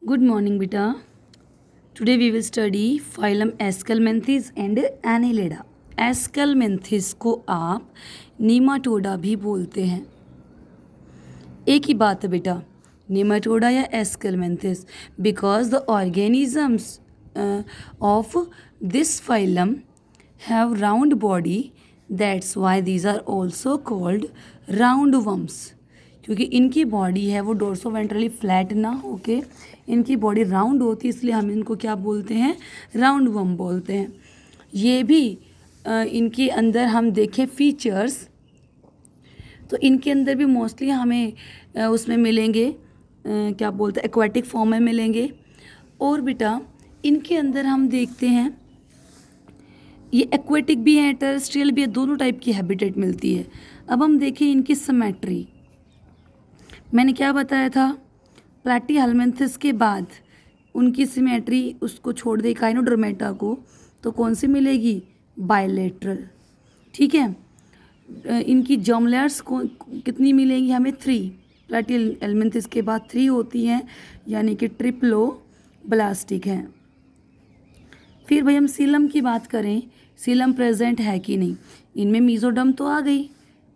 Good morning, beta. Today we will study phylum Aschelminthes and Annelida. Aschelminthes को आप नीमाटोडा भी बोलते हैं। एक ही बात है बेटा, नीमाटोडा या Aschelminthes, because the organisms of this phylum have round body, that's why these are also called roundworms. क्योंकि इनकी बॉडी है वो डोर्सोवेंट्रली फ्लैट ना होके इनकी बॉडी राउंड होती है, इसलिए हम इनको क्या बोलते हैं, राउंडवर्म बोलते हैं। ये भी इनके अंदर हम देखें फीचर्स तो इनके अंदर भी मोस्टली हमें उसमें मिलेंगे, क्या बोलते हैं, एक्वाटिक फॉर्म में मिलेंगे। और बेटा इनके अंदर हम देखते हैं ये एक्वेटिक भी है, टेरेस्ट्रियल भी है, दोनों टाइप की हैबिटेट मिलती है। अब हम देखें इनकी सिमेट्री। मैंने क्या बताया था, प्लैटीहेल्मिन्थस के बाद उनकी सिमेट्री उसको छोड़ दे काइनोडर्मेटा को, तो कौन सी मिलेगी, बायलेटरल। ठीक है, इनकी जर्म लेयर्स को कितनी मिलेंगी हमें, 3। प्लैटीहेल्मिन्थस के बाद 3 होती हैं, यानी कि ट्रिप्लो ब्लास्टिक हैं। फिर भाई हम सीलम की बात करें, सीलम प्रेजेंट है कि नहीं। इनमें मीजोडर्म तो आ गई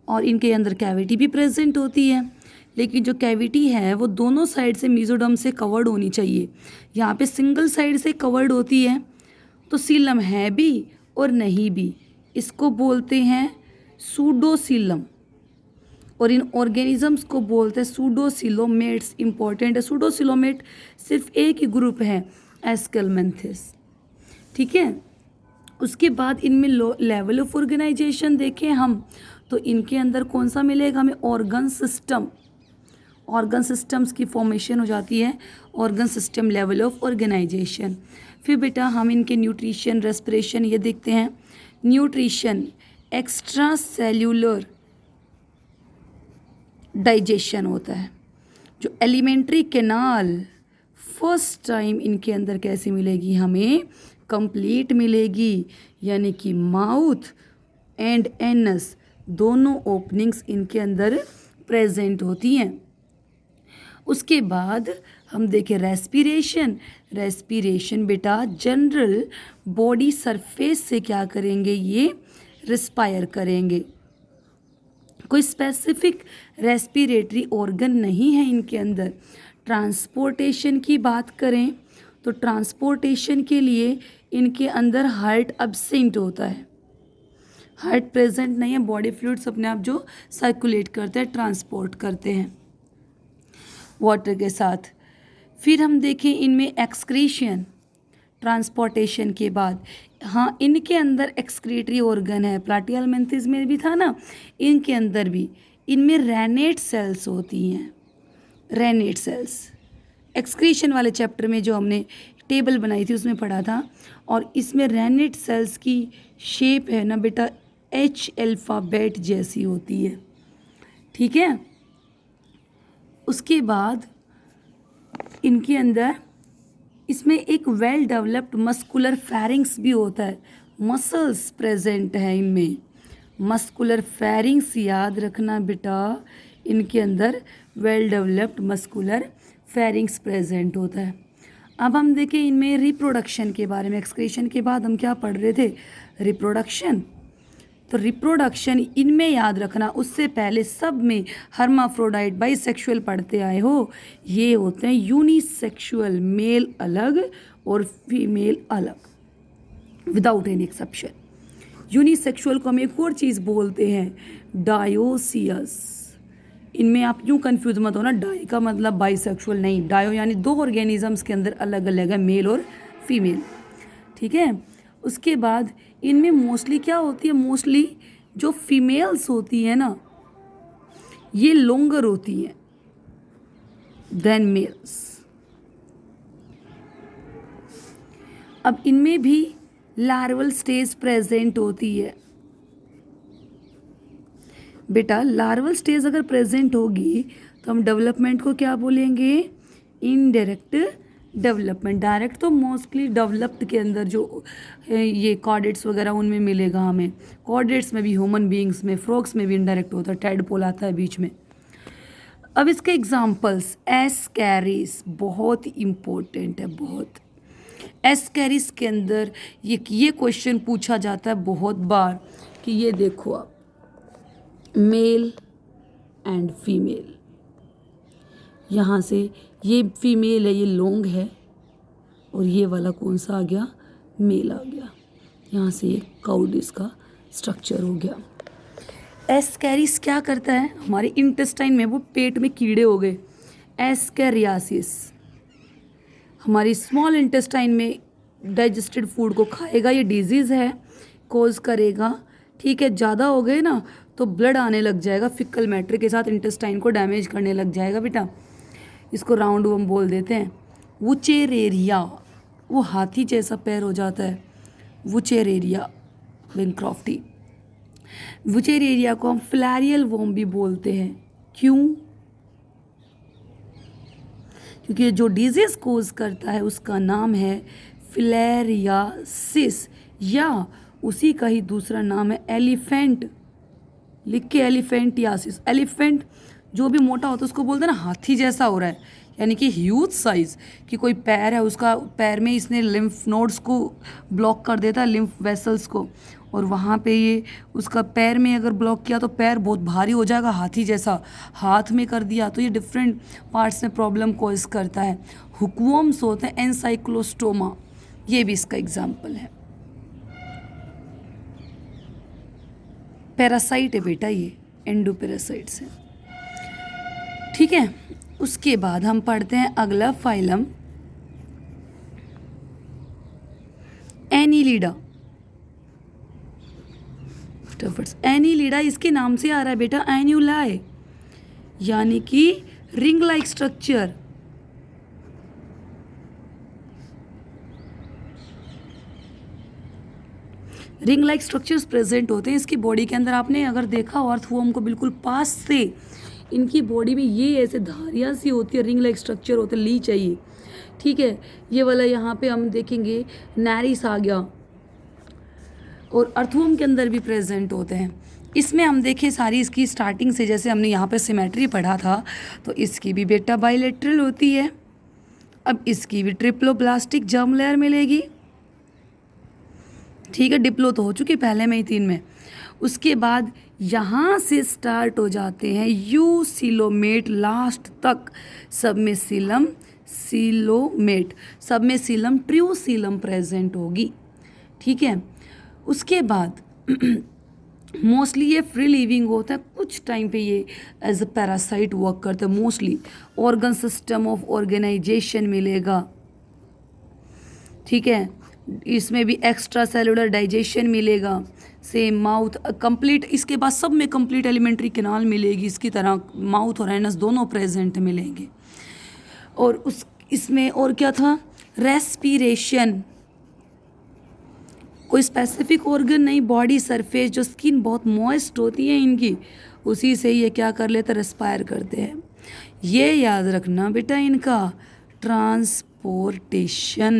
और इनके अंदर कैविटी भी प्रेजेंट होती है, लेकिन जो कैविटी है वो दोनों साइड से मीजोडर्म से कवर्ड होनी चाहिए। यहाँ पे सिंगल साइड से कवर्ड होती है, तो सीलम है भी और नहीं भी, इसको बोलते हैं सूडोसीलम। और इन ऑर्गेनिजम्स को बोलते हैं सूडोसिलोमेट्स। इंपॉर्टेंट है, सूडोसिलोमेट सिर्फ एक ही ग्रुप है, एस्केलमेंथिस। ठीक है, उसके बाद इनमें लेवल ऑफ ऑर्गेनाइजेशन देखें हम, तो इनके अंदर कौन सा मिलेगा हमें, ऑर्गन सिस्टम। ऑर्गन सिस्टम्स की फॉर्मेशन हो जाती है, organ system level of organisation. फिर बेटा हम इनके न्यूट्रिशन, रेस्पिरेशन ये देखते हैं। न्यूट्रिशन, एक्स्ट्रा सेल्यूलर डाइजेशन होता है। जो एलिमेंट्री कैनाल फर्स्ट टाइम इनके अंदर कैसी मिलेगी हमें, कंप्लीट मिलेगी, यानी कि माउथ एंड एनस दोनों ओपनिंग्स इनके अंदर प्रेजेंट होती हैं। उसके बाद हम देखें रेस्पिरेशन। रेस्पिरेशन बेटा जनरल बॉडी सरफेस से क्या करेंगे, ये रिस्पायर करेंगे। कोई स्पेसिफिक रेस्पिरेटरी ऑर्गन नहीं है इनके अंदर। ट्रांसपोर्टेशन की बात करें तो ट्रांसपोर्टेशन के लिए इनके अंदर हार्ट एब्सेंट होता है, हार्ट प्रेजेंट नहीं है। बॉडी फ्लूइड्स अपने आप जो सर्कुलेट करते हैं, ट्रांसपोर्ट करते हैं वाटर के साथ। फिर हम देखें इनमें एक्सक्रीशन, ट्रांसपोर्टेशन के बाद। हाँ, इनके अंदर एक्सक्रीटरी ऑर्गन है, प्लैटीहेल्मिन्थस में भी था ना, इनके अंदर भी। इनमें रेनेट सेल्स होती हैं, रेनेट सेल्स। एक्सक्रीशन वाले चैप्टर में जो हमने टेबल बनाई थी उसमें पढ़ा था। और इसमें रेनेट सेल्स की शेप है ना बेटा, H अल्फ़ाबेट जैसी होती है। ठीक है, उसके बाद इनके अंदर इसमें एक वेल डेवलप्ड मस्कुलर फेरिंग्स भी होता है, मसल्स प्रेजेंट है इनमें। मस्कुलर फेरिंग्स याद रखना बेटा, इनके अंदर well developed muscular pharynx present होता है। अब हम देखें इनमें रिप्रोडक्शन के बारे में। एक्सक्रीशन के बाद हम क्या पढ़ रहे थे, रिप्रोडक्शन। तो रिप्रोडक्शन इनमें याद रखना, उससे पहले सब में हर्माफ्रोडाइट, बाइसेक्सुअल पढ़ते आए हो। ये होते हैं यूनिसेक्सुअल, मेल अलग और फीमेल अलग, विदाउट एनी एक्सेप्शन। यूनिसेक्सुअल को हम एक और चीज़ बोलते हैं, डायोसियस। इनमें आप यूँ कंफ्यूज मत होना, डाई का मतलब बाइसेक्सुअल नहीं, डायो यानी 2 ऑर्गेनिजम्स के अंदर अलग अलग है, मेल और फीमेल। ठीक है, उसके बाद इनमें मोस्टली क्या होती है, मोस्टली जो फीमेल्स होती हैं ना, ये लॉन्गर होती हैं देन मेल्स। अब इनमें भी लार्वल स्टेज प्रेजेंट होती है बेटा। लार्वल स्टेज अगर प्रेजेंट होगी तो हम डेवलपमेंट को क्या बोलेंगे, इनडायरेक्ट डेवलपमेंट। डायरेक्ट तो मोस्टली डेवलप्ड के अंदर जो ये कॉर्डेट्स वगैरह उनमें मिलेगा हमें। कॉर्डेट्स में भी, ह्यूमन बीइंग्स में, फ्रॉग्स में भी इनडायरेक्ट होता है, टैडपोल आता है बीच में। अब इसके एग्जाम्पल्स, एस्कैरिस बहुत इम्पोर्टेंट है, बहुत। एस्कैरिस के अंदर ये क्वेश्चन पूछा जाता है बहुत बार कि ये देखो आप, मेल एंड फीमेल, यहाँ से ये फीमेल है, ये लॉन्ग है, और ये वाला कौन सा आ गया, मेल आ गया। यहाँ से ये काउडिस का स्ट्रक्चर हो गया। एस्कैरिस क्या करता है, हमारे इंटेस्टाइन में, वो पेट में कीड़े हो गए, एस्कैरियासिस, हमारी स्मॉल इंटेस्टाइन में डाइजेस्टेड फूड को खाएगा, ये डिजीज़ है, कोज करेगा, ठीक है। ज़्यादा हो गए ना तो ब्लड आने लग जाएगा, फिकल मैटर के साथ इंटेस्टाइन को डैमेज करने लग जाएगा बेटा। इसको राउंड वर्म बोल देते हैं। वुचेरेरिया, वो हाथी जैसा पैर हो जाता है, वुचेरेरिया बेनक्रॉफ्टी। वुचेरेरिया को हम फ्लैरियल वर्म भी बोलते हैं। क्यों? क्योंकि जो डिजीज कोज करता है उसका नाम है फिलेरियासिस, या उसी का ही दूसरा नाम है एलिफेंट। लिख के, एलिफेंटियासिस। एलिफेंट जो भी मोटा होता है उसको बोलते हैं ना हाथी जैसा हो रहा है, यानी कि ह्यूज साइज, कि कोई पैर है उसका, पैर में इसने लिम्फ नोड्स को ब्लॉक कर देता है, लिम्फ वेसल्स को, और वहाँ पे ये उसका पैर में अगर ब्लॉक किया तो पैर बहुत भारी हो जाएगा, हाथी जैसा। हाथ में कर दिया तो ये डिफरेंट पार्ट्स में प्रॉब्लम कोज करता है। हुकवर्म्स होते हैं, एनसाइक्लोस्टोमा, ये भी इसका एग्जाम्पल है। पैरासाइट है बेटा, ये एंडोपैरासाइट्स है, ठीक है। उसके बाद हम पढ़ते हैं अगला फाइलम एनीलिडा। एनीलिडा इसके नाम से आ रहा है बेटा, एन्यूलाई, यानी कि ring like structure. Ring like structures present होते हैं इसकी बॉडी के अंदर। आपने अगर देखा हो अर्थवर्म को बिल्कुल पास से, इनकी बॉडी में ये ऐसे धारियाँ सी होती है, रिंग लाइक स्ट्रक्चर होते हैं, ली चाहिए, ठीक है। ये वाला यहाँ पे हम देखेंगे नैरिस आ गया, और अर्थवर्म के अंदर भी प्रेजेंट होते हैं। इसमें हम देखें सारी इसकी स्टार्टिंग से, जैसे हमने यहाँ पे सिमेट्री पढ़ा था, तो इसकी भी बेटा बाइलेटरल होती है। अब इसकी भी ट्रिप्लोब्लास्टिक जर्म लेयर मिलेगी, ठीक है। डिप्लो तो हो चुकी पहले में ही 3 में। उसके बाद यहाँ से स्टार्ट हो जाते हैं यूसिलोमेट लास्ट तक, सब में सीलम, सीलोमेट, सब में सीलम, ट्रियोसीलम प्रेजेंट होगी, ठीक है। उसके बाद मोस्टली ये फ्री लिविंग होता है, कुछ टाइम पे ये एज अ पैरासाइट वर्क करता है mostly. Organ system of organisation मिलेगा, ठीक है। इसमें भी एक्स्ट्रा सेलुलर डाइजेशन मिलेगा, सेम माउथ कंप्लीट, इसके बाद सब में कंप्लीट एलिमेंट्री कैनाल मिलेगी इसकी तरह, माउथ और एनस दोनों प्रेजेंट मिलेंगे। और उस इसमें और क्या था, रेस्पिरेशन, कोई स्पेसिफिक ऑर्गन नहीं, बॉडी सरफेस, जो स्किन बहुत मॉइस्ट होती है इनकी, उसी से ये क्या कर लेते, रेस्पायर करते हैं। ये याद रखना बेटा, इनका ट्रांसपोर्टेशन,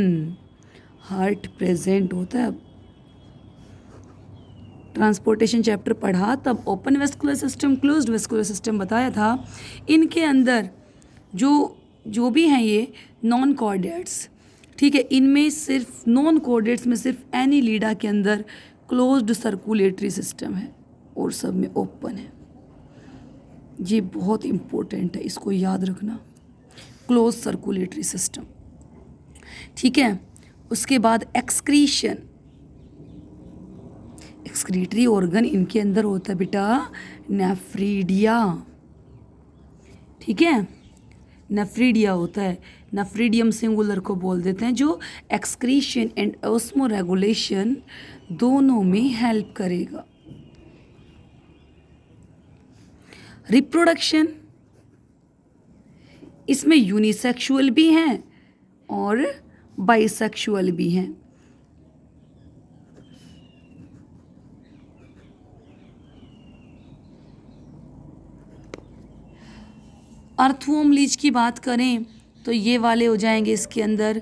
हार्ट प्रेजेंट होता है। ट्रांसपोर्टेशन चैप्टर पढ़ा तब open vascular system, closed vascular system बताया था। इनके अंदर जो भी हैं ये नॉन कॉर्डेट्स, ठीक है। इनमें सिर्फ नॉन कॉर्डेट्स में सिर्फ एनीलिडा के अंदर क्लोज्ड सर्कुलेटरी सिस्टम है और सब में ओपन है। ये बहुत इम्पोर्टेंट है, इसको याद रखना, क्लोज सर्कुलेटरी सिस्टम, ठीक है। उसके बाद एक्सक्रीशन, एक्सक्रीटरी ऑर्गन इनके अंदर होता है बेटा नेफ्रीडिया, ठीक है। नेफ्रीडिया होता है, नेफ्रीडियम सिंगुलर को बोल देते हैं, जो एक्सक्रीशन एंड ऑस्मो रेगुलेशन दोनों में हेल्प करेगा। रिप्रोडक्शन, इसमें यूनिसेक्सुअल भी हैं और बाइसेक्सुअल भी हैं। अर्थवर्म लीच की बात करें तो ये वाले हो जाएंगे इसके अंदर,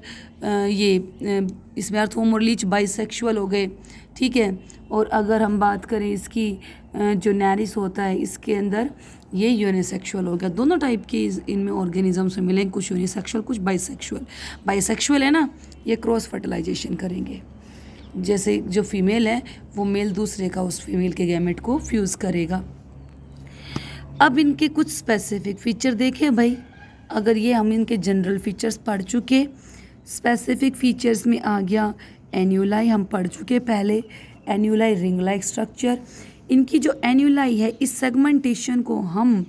इसमें अर्थवर्म और लीच बाइसेक्सुअल हो गए, ठीक है। और अगर हम बात करें इसकी जो नैरिस होता है, इसके अंदर ये यूनिसेक्सुअल हो गया। दोनों टाइप के इनमें ऑर्गेनिजम्स में मिलेंगे, कुछ यूनिसेक्सुअल कुछ बाइसेक्सुअल। बाइसेक्सुअल है ना, ये क्रॉस फर्टिलाइजेशन करेंगे, जैसे जो फीमेल है वो मेल दूसरे का उस फीमेल के गैमेट को फ्यूज़ करेगा। अब इनके कुछ स्पेसिफिक फीचर देखें भाई। अगर ये हम इनके जनरल फीचर्स पढ़ चुके, स्पेसिफिक फीचर्स में आ गया एन्यूलाई, हम पढ़ चुके पहले। एन्यूलाई रिंग लाइक स्ट्रक्चर। इनकी जो एन्यूलाई है, इस सेगमेंटेशन को हम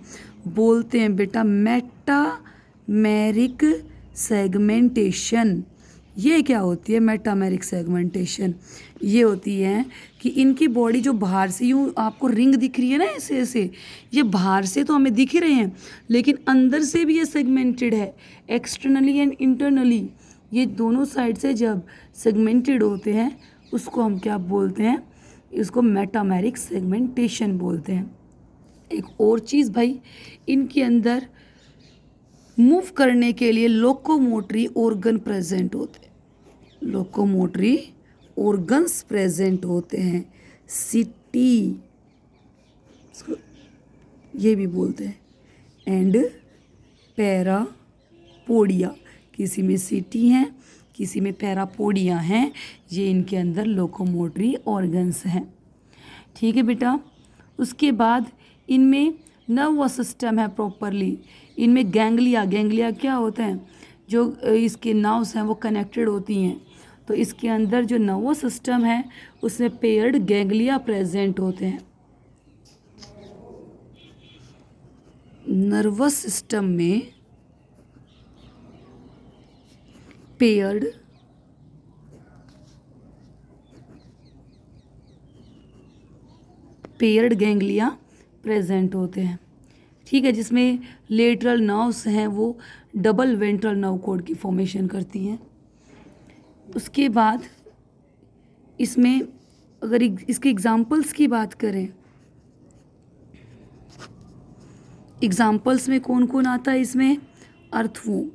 बोलते हैं बेटा मेटामेरिक सेगमेंटेशन। ये क्या होती है मेटामेरिक सेगमेंटेशन? ये होती है कि इनकी बॉडी जो बाहर से यूँ आपको रिंग दिख रही है ना ऐसे ऐसे, ये बाहर से तो हमें दिख ही रहे हैं, लेकिन अंदर से भी ये सेगमेंटेड है, एक्सटर्नली एंड इंटरनली। ये दोनों साइड से जब सेगमेंटेड होते हैं उसको हम क्या बोलते हैं? इसको मेटामेरिक सेगमेंटेशन बोलते हैं। एक और चीज़ भाई, इनके अंदर मूव करने के लिए लोकोमोटरी ऑर्गन प्रेजेंट होते हैं। लोकोमोटरी ऑर्गन्स प्रेजेंट होते हैं, सिटी ये भी बोलते हैं, एंड पैरापोडिया। किसी में सिटी हैं, किसी में पैरापोडिया हैं। ये इनके अंदर लोकोमोटरी ऑर्गन्स हैं। ठीक है बेटा। उसके बाद इनमें नर्वस सिस्टम है प्रॉपरली। इनमें गैंग्लिया क्या होते हैं? जो इसके नर्व्स हैं वो कनेक्टेड होती हैं, तो इसके अंदर जो नर्वस सिस्टम है उसमें पेयर्ड गैंग्लिया प्रेजेंट होते हैं। नर्वस सिस्टम में पेयर्ड गैंग्लिया प्रेजेंट होते हैं। ठीक है, जिसमें लेटरल नर्व्स हैं वो डबल वेंट्रल नर्व कॉर्ड की फॉर्मेशन करती हैं। उसके बाद इसमें अगर इसके एग्जाम्पल्स की बात करें, एग्जाम्पल्स में कौन कौन आता है इसमें? अर्थवॉर्म,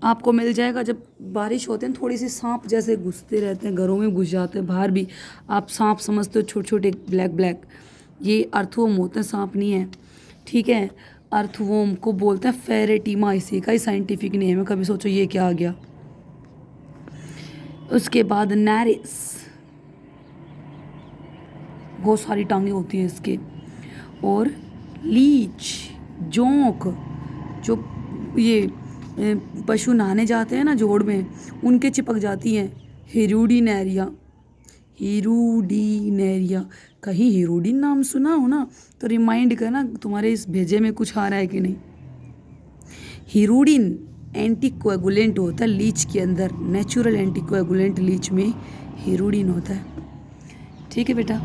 आपको मिल जाएगा। जब बारिश होते हैं थोड़ी सी सांप जैसे घुसते रहते हैं, घरों में घुस जाते हैं, बाहर भी आप सांप समझते हो, छोटे छोटे ब्लैक, ये अर्थवॉर्म होते हैं, सांप नहीं है। ठीक है, अर्थवॉर्म को बोलते हैं फेरेटिमा, इसी का ही साइंटिफिक नेम है। कभी सोचो ये क्या आ गया। उसके बाद नैरिस, बहुत सारी टांगें होती हैं इसके। और लीच, जोंक, जो ये पशु नहाने जाते हैं ना जोड़ में, उनके चिपक जाती हैं। हिरुडिनेरिया, कहीं हिरुडिन नाम सुना हो ना तो रिमाइंड करना तुम्हारे इस भेजे में कुछ आ रहा है कि नहीं। हिरुडिन एंटीकोएगुलेंट होता है लीच के अंदर, नेचुरल एंटीकोएगुलेंट लीच में हिरुडिन होता है। ठीक है बेटा।